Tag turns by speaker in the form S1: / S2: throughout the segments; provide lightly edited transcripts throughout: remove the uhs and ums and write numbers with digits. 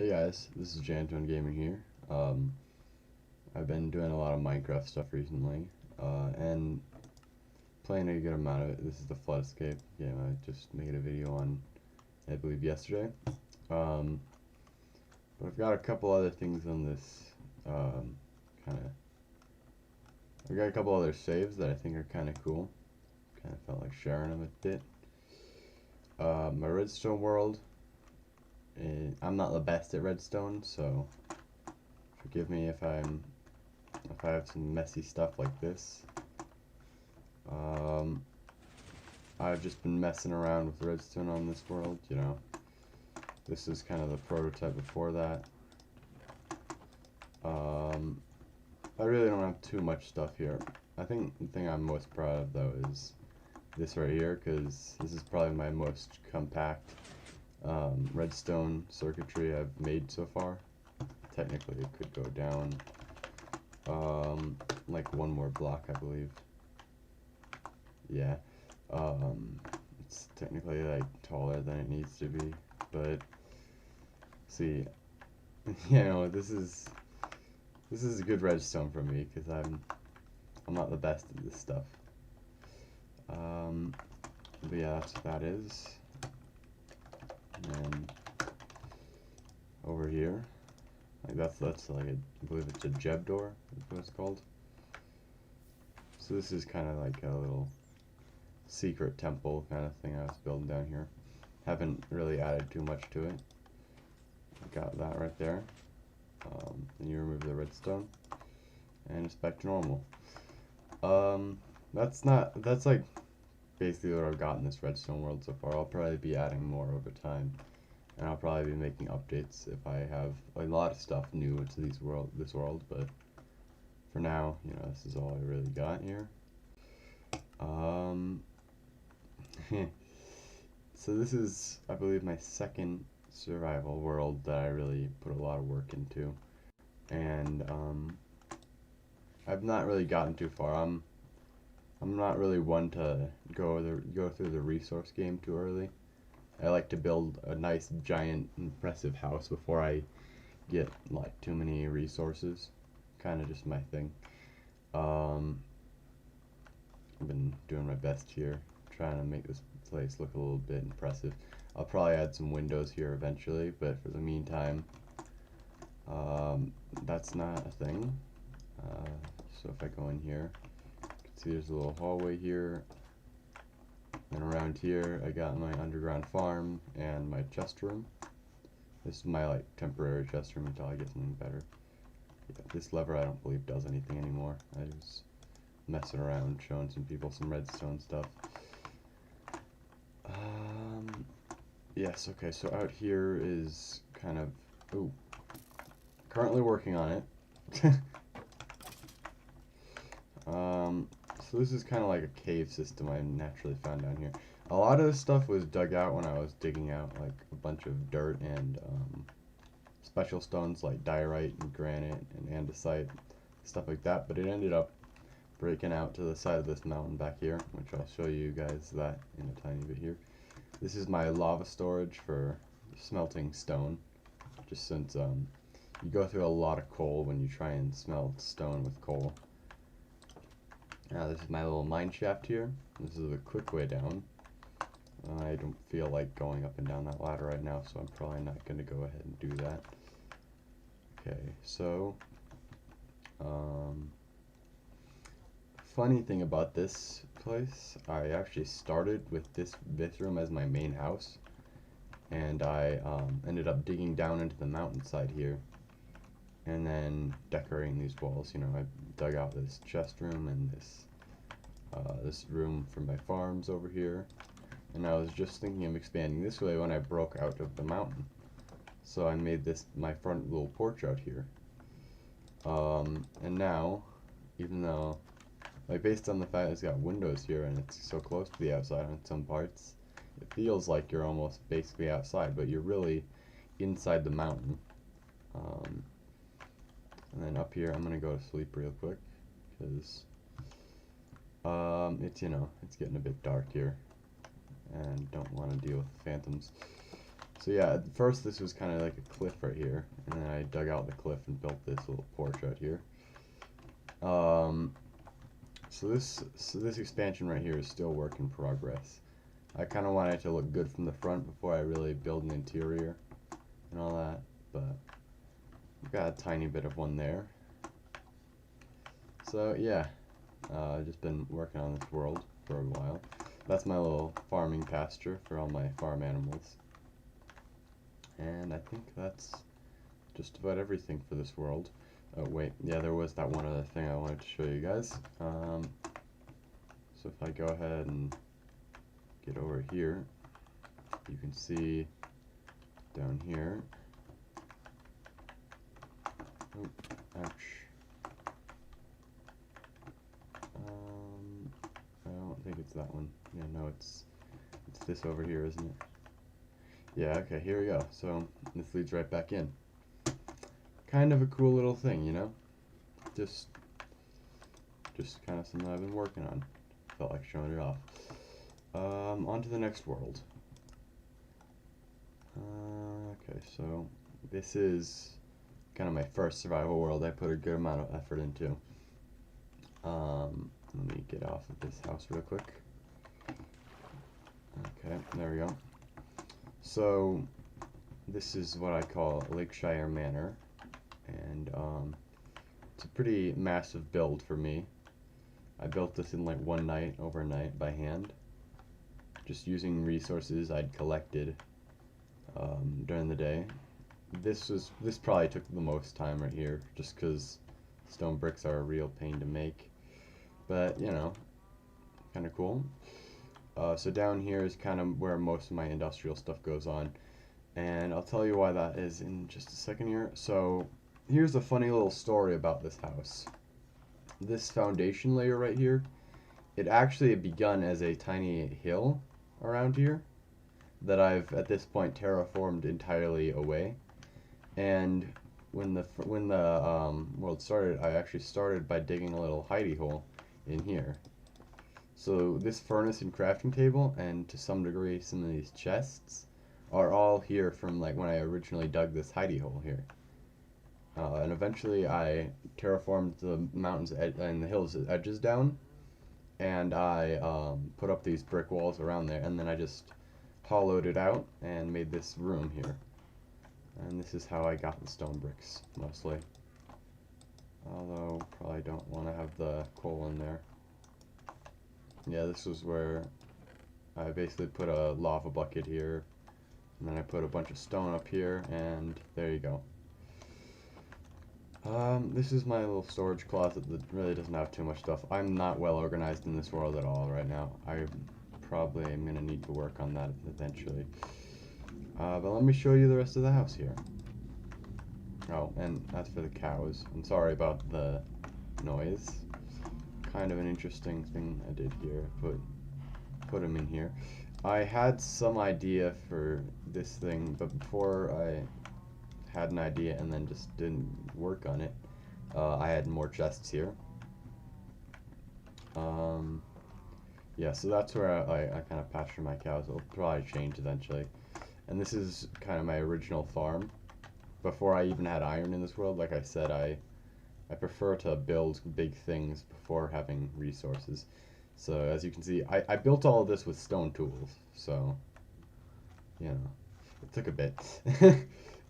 S1: Hey guys, this is Janton Gaming here. I've been doing a lot of Minecraft stuff recently, and playing a good amount of it. This is the Flood Escape game I just made a video on, I believe yesterday. Um, but I've got a couple other things on this, kind of, I've got a couple other saves that I think are kind of cool. Kind of felt like sharing them a bit. My Redstone world, I'm not the best at Redstone, so forgive me if I have some messy stuff like this. I've just been messing around with redstone on this world, you know. This is kind of the prototype before that. I really don't have too much stuff here. I think the thing I'm most proud of though is this right here, because this is probably my most compact redstone circuitry I've made so far. Technically it could go down like one more block, I believe. Yeah. It's technically like taller than it needs to be, but see, you know, this is a good redstone for me because I'm not the best at this stuff. But yeah, that's what that is. And then over here, like that's like I believe it's a Jeb door, is what it's called. So this is kind of like a little secret temple kind of thing I was building down here. Haven't really added too much to it. Got that right there. Then you remove the redstone, and it's back to normal. That's like basically what I've got in this redstone world so far. I'll probably be adding more over time, and I'll probably be making updates if I have a lot of stuff new into this world. But for now, you know, this is all I really got here. So this is, I believe, my second survival world that I really put a lot of work into, and I've not really gotten too far. I'm not really one to go through the resource game too early. I like to build a nice, giant, impressive house before I get like too many resources. Kind of just my thing. I've been doing my best here, trying to make this place look a little bit impressive. I'll probably add some windows here eventually, but for the meantime, that's not a thing. So if I go in here, you can see there's a little hallway here, and around here I got my underground farm and my chest room. This is my like temporary chest room until I get something better. Yeah, this lever I don't believe does anything anymore. I was messing around, showing some people some redstone stuff. Yes, okay, so out here is kind of, ooh, currently working on it. So this is kind of like a cave system I naturally found down here. A lot of this stuff was dug out when I was digging out like a bunch of dirt and special stones like diorite and granite and andesite, stuff like that, but it ended up breaking out to the side of this mountain back here, which I'll show you guys that in a tiny bit here. This is my lava storage for smelting stone, just since you go through a lot of coal when you try and smelt stone with coal. Now this is my little mine shaft here. This is a quick way down. I don't feel like going up and down that ladder right now, so I'm probably not going to go ahead and do that. Okay, so funny thing about this place, I actually started with this room as my main house, and I ended up digging down into the mountainside here and then decorating these walls. You know, I dug out this chest room and this room for my farms over here, and I was just thinking of expanding this way when I broke out of the mountain, so I made this my front little porch out here. And now, even though, like, based on the fact it's got windows here and it's so close to the outside on some parts, it feels like you're almost basically outside, but you're really inside the mountain. And then up here, I'm gonna go to sleep real quick, because it's, you know, it's getting a bit dark here, and don't want to deal with phantoms. So yeah, at first this was kind of like a cliff right here, and then I dug out the cliff and built this little porch out here. So this expansion right here is still work in progress. I kind of want it to look good from the front before I really build an interior and all that, but I've got a tiny bit of one there. So yeah, I've just been working on this world for a while. That's my little farming pasture for all my farm animals. And I think that's just about everything for this world. Oh wait, yeah, there was that one other thing I wanted to show you guys. So if I go ahead and get over here, you can see down here. Oh, ouch. I don't think it's that one. Yeah, no, it's this over here, isn't it? Yeah, okay, here we go. So this leads right back in. Kind of a cool little thing, you know? Just kind of something I've been working on. Felt like showing it off. On to the next world. Okay, so this is kind of my first survival world I put a good amount of effort into. Let me get off of this house real quick. Okay, there we go. So this is what I call Shire Manor, and it's a pretty massive build for me. I built this in like one night, overnight, by hand, just using resources I'd collected during the day. This probably took the most time right here, just because stone bricks are a real pain to make, but you know, kind of cool. So down here is kind of where most of my industrial stuff goes on, and I'll tell you why that is in just a second here. So here's a funny little story about this house. This foundation layer right here, it actually begun as a tiny hill around here that I've at this point terraformed entirely away. And when the world started, I actually started by digging a little hidey hole in here. So this furnace and crafting table, and to some degree some of these chests, are all here from like when I originally dug this hidey hole here. And eventually I terraformed the mountains and the hills edges down, and I put up these brick walls around there, and then I just hollowed it out and made this room here. And this is how I got the stone bricks, mostly. Although, probably don't want to have the coal in there. Yeah, this was where I basically put a lava bucket here, and then I put a bunch of stone up here, and there you go. This is my little storage closet that really doesn't have too much stuff. I'm not well organized in this world at all right now. I probably am going to need to work on that eventually. But let me show you the rest of the house here. Oh, and as for the cows, I'm sorry about the noise. Kind of an interesting thing I did here. Put them in here. I had some idea for this thing, but before I had an idea and then just didn't work on it, I had more chests here. Yeah, so that's where I kind of pasture my cows. It'll probably change eventually. And this is kind of my original farm. Before I even had iron in this world, like I said, I prefer to build big things before having resources. So as you can see, I built all of this with stone tools, so, you know, it took a bit.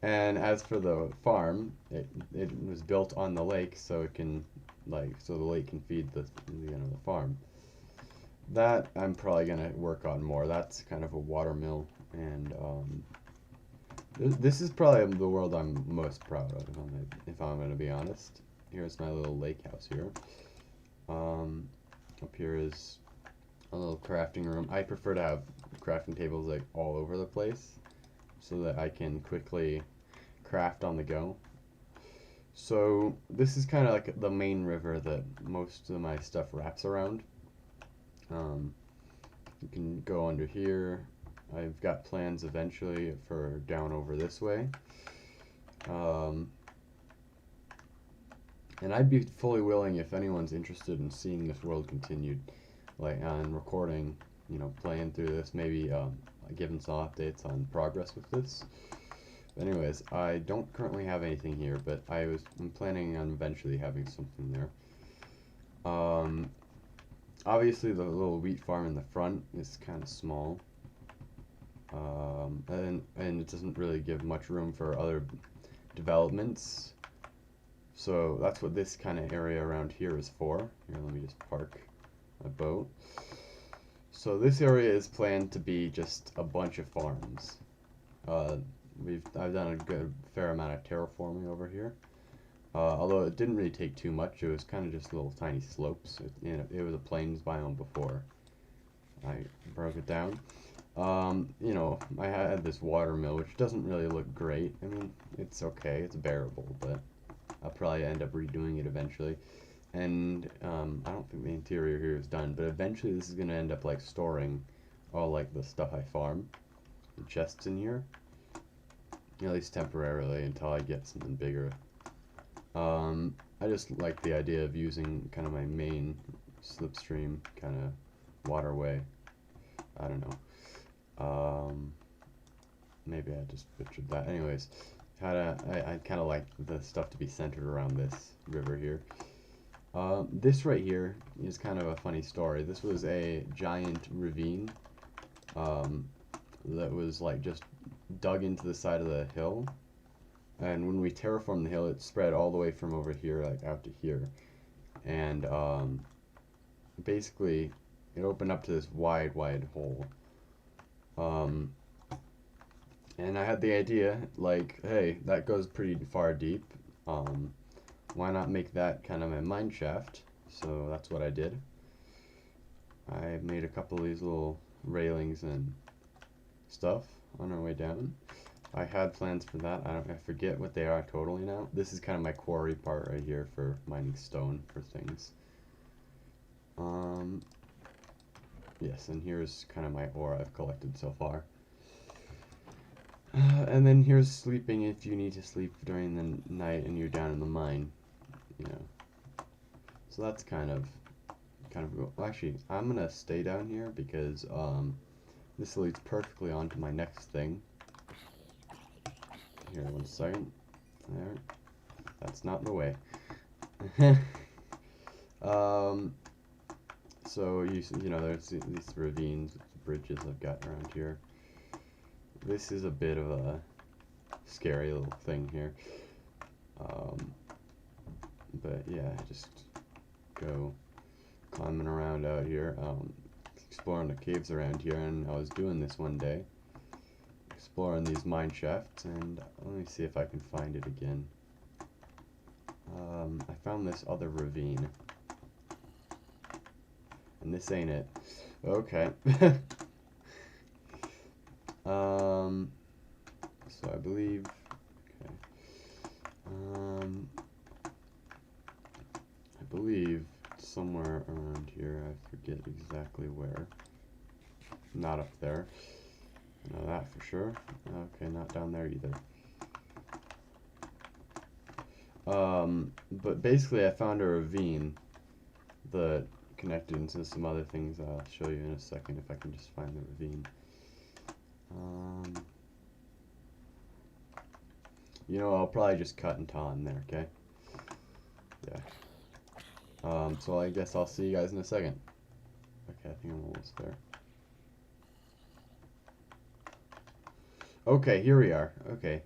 S1: And as for the farm, it was built on the lake, so it can, like, so the lake can feed the farm. That I'm probably gonna work on more. That's kind of a water mill, and this is probably the world I'm most proud of, if I'm gonna be honest. Here's my little lake house here. Up here is a little crafting room. I prefer to have crafting tables like all over the place, so that I can quickly craft on the go. So this is kind of like the main river that most of my stuff wraps around. You can go under here. I've got plans eventually for down over this way. And I'd be fully willing if anyone's interested in seeing this world continued, like on recording, you know, playing through this, maybe given some updates on progress with this. Anyways, I don't currently have anything here, but I'm planning on eventually having something there. Obviously the little wheat farm in the front is kind of small. And it doesn't really give much room for other developments. So that's what this kind of area around here is for. Here, let me just park my boat. So this area is planned to be just a bunch of farms. I've done a fair amount of terraforming over here. Although it didn't really take too much. It was kind of just little tiny slopes. It was a plains biome before I broke it down. You know, I had this water mill, which doesn't really look great. I mean, it's okay, it's bearable, but I'll probably end up redoing it eventually. And I don't think the interior here is done, but eventually this is going to end up like storing all like the stuff I farm. The chests in here, at least temporarily until I get something bigger. I just like the idea of using kind of my main slipstream kind of waterway. I don't know. Maybe I just butchered that. Anyways, I kind of like the stuff to be centered around this river here. This right here is kind of a funny story. This was a giant ravine that was like just dug into the side of the hill. And when we terraformed the hill, it spread all the way from over here, like out to here. And basically, it opened up to this wide hole. And I had the idea, like, hey, that goes pretty far deep. Why not make that kind of a mine shaft? So that's what I did. I made a couple of these little railings and stuff on our way down. I had plans for that. I forget what they are totally now. This is kind of my quarry part right here for mining stone for things. Yes, and here's kind of my ore I've collected so far. And then here's sleeping if you need to sleep during the night and you're down in the mine, you know. So that's kind of well, actually, I'm gonna stay down here because this leads perfectly on to my next thing. Here, 1 second. There. That's not the way. So you know, there's these ravines, bridges I've got around here. This is a bit of a scary little thing here. But yeah, just go climbing around out here, exploring the caves around here, and I was doing this one day, exploring these mine shafts, and let me see if I can find it again. I found this other ravine, and this ain't it. Okay. So I believe, okay, I believe somewhere around here, I forget exactly where. Not up there. I know that for sure. Okay, not down there either. But basically I found a ravine that connected into some other things I'll show you in a second if I can just find the ravine. You know, I'll probably just cut until I'm there, okay? Yeah. So I guess I'll see you guys in a second. Okay, I think I'm almost there. Okay, here we are. Okay.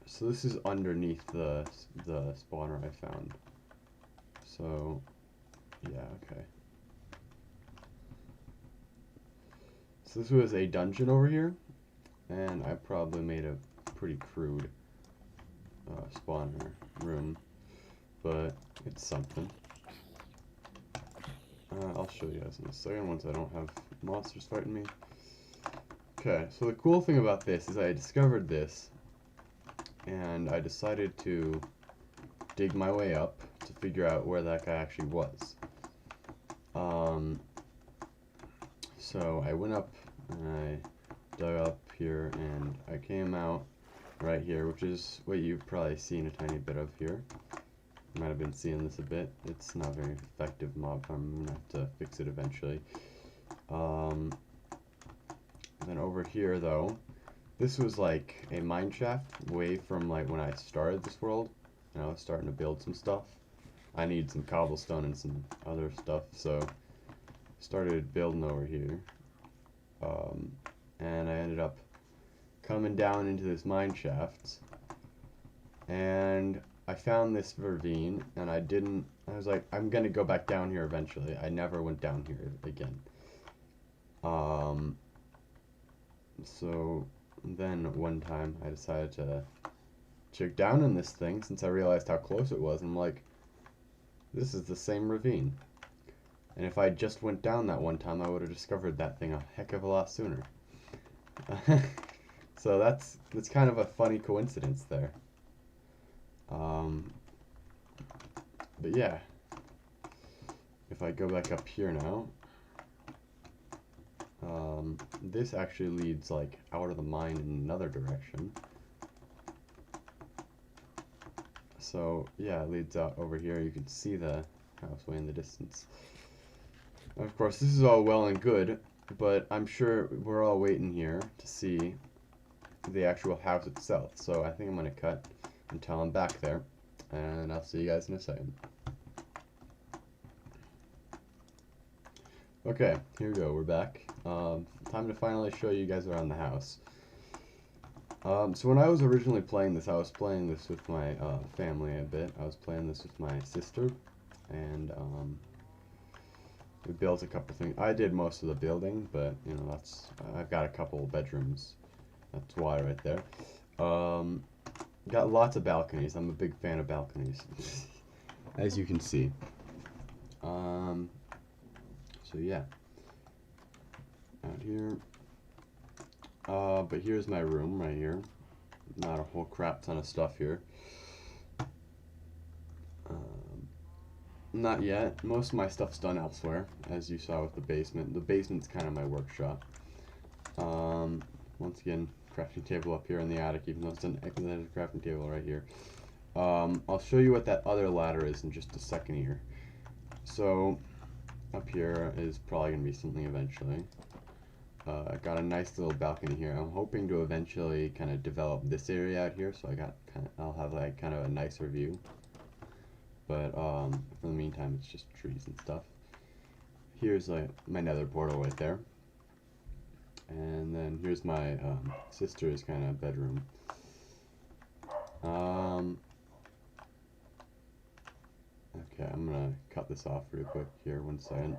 S1: So this is underneath the spawner I found. So, yeah, okay. So this was a dungeon over here, and I probably made a pretty crude spawner room, but it's something. I'll show you guys in a second once I don't have monsters fighting me. Okay, so the cool thing about this is I discovered this, and I decided to dig my way up to figure out where that guy actually was. So I went up and I dug up here, and I came out right here, which is what you've probably seen a tiny bit of here. You might have been seeing this a bit. It's not very effective mob farm. I'm gonna have to fix it eventually. Um, then over here, though, this was like a mine shaft way from like when I started this world, and I was starting to build some stuff. I need some cobblestone and some other stuff, so started building over here. And I ended up coming down into this mine shaft, and I found this ravine, and I was like, I'm gonna go back down here eventually. I never went down here again. So then one time I decided to check down in this thing since I realized how close it was, and I'm like, this is the same ravine. And if I just went down that one time, I would have discovered that thing a heck of a lot sooner. So that's kind of a funny coincidence there. But yeah, if I go back up here now, this actually leads like out of the mine in another direction. So yeah, it leads out over here. You can see the house way in the distance. Of course, this is all well and good, but I'm sure we're all waiting here to see the actual house itself. So I think I'm going to cut until I'm back there, and I'll see you guys in a second. Okay, here we go, we're back. Time to finally show you guys around the house. So when I was originally playing this, I was playing this with my family a bit. I was playing this with my sister, and we built a couple things. I did most of the building, but you know, I've got a couple bedrooms. That's why right there. Got lots of balconies. I'm a big fan of balconies, as you can see. So yeah, out here. But here's my room right here. Not a whole crap ton of stuff here. Not yet. Most of my stuff's done elsewhere, as you saw with the basement. The basement's kind of my workshop. Once again, crafting table up here in the attic, even though there's a crafting table right here. I'll show you what that other ladder is in just a second here. So, up here is probably going to be something eventually. I got a nice little balcony here. I'm hoping to eventually kind of develop this area out here, so I'll have like kind of a nicer view. But for the meantime, it's just trees and stuff. Here's like my nether portal right there, and then here's my sister's kind of bedroom. Okay, I'm gonna cut this off real quick here. 1 second.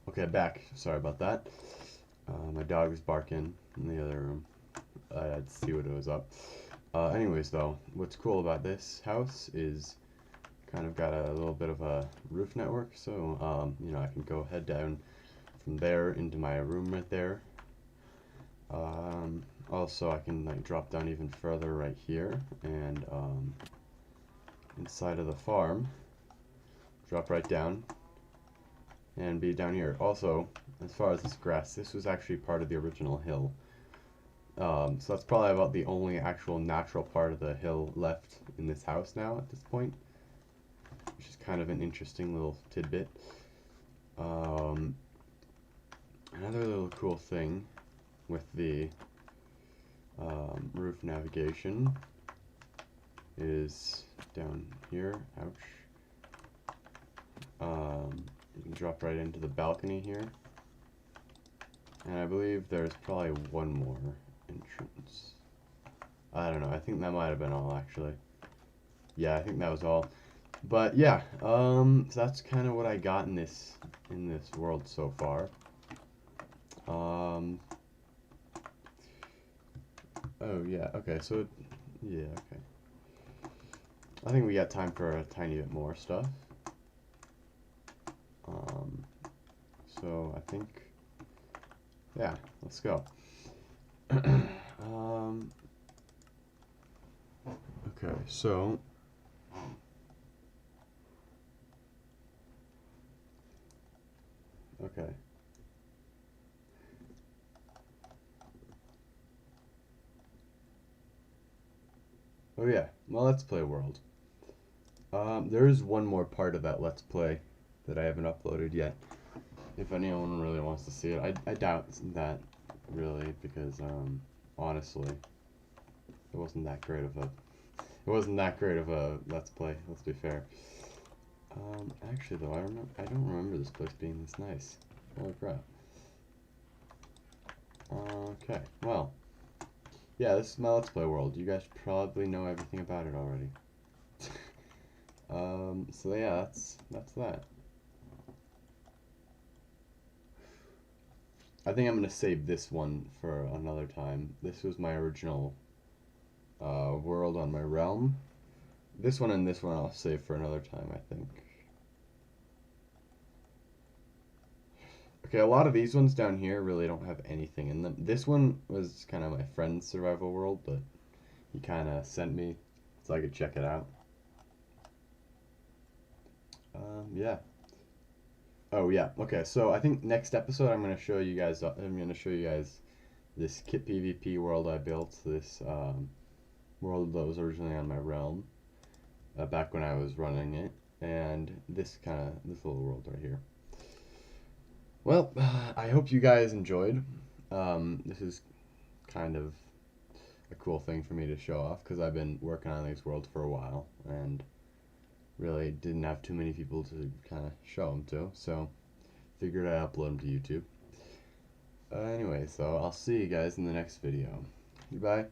S1: Okay, back. Sorry about that. My dog is barking in the other room. I had to see what it was up. Anyways, though, what's cool about this house is kind of got a little bit of a roof network, so you know, I can go head down from there into my room right there. Also, I can like drop down even further right here, and inside of the farm, drop right down and be down here. Also, as far as this grass, this was actually part of the original hill. So that's probably about the only actual natural part of the hill left in this house now at this point, which is kind of an interesting little tidbit. Another little cool thing with the roof navigation is down here. Ouch. You can drop right into the balcony here, and I believe there's probably one more entrance. I don't know, I think that might have been all actually. Yeah, I think that was all. But yeah, so that's kind of what I got in this world so far. Oh yeah, okay, so yeah, okay. I think we got time for a tiny bit more stuff. So I think, yeah, let's go. Okay, so okay. Oh yeah, well, Let's Play world. There is one more part of that Let's Play that I haven't uploaded yet. if anyone really wants to see it. I doubt that, really, because, honestly, it wasn't that great of a, Let's Play, let's be fair. Actually, though, I don't remember this place being this nice. Holy crap. Okay, well, yeah, this is my Let's Play world. You guys probably know everything about it already. So yeah, that's that. I think I'm gonna save this one for another time. This was my original world on my realm. This one and this one I'll save for another time, I think. Okay, a lot of these ones down here really don't have anything in them. This one was kind of my friend's survival world, but he kind of sent me so I could check it out. Yeah. Oh yeah. Okay, so I think next episode I'm gonna show you guys. This Kit PvP world I built. This world that was originally on my realm, back when I was running it, and this little world right here. Well, I hope you guys enjoyed. This is kind of a cool thing for me to show off because I've been working on these worlds for a while and really didn't have too many people to kind of show them to, so figured I'd upload them to YouTube. Anyway, so I'll see you guys in the next video. Goodbye.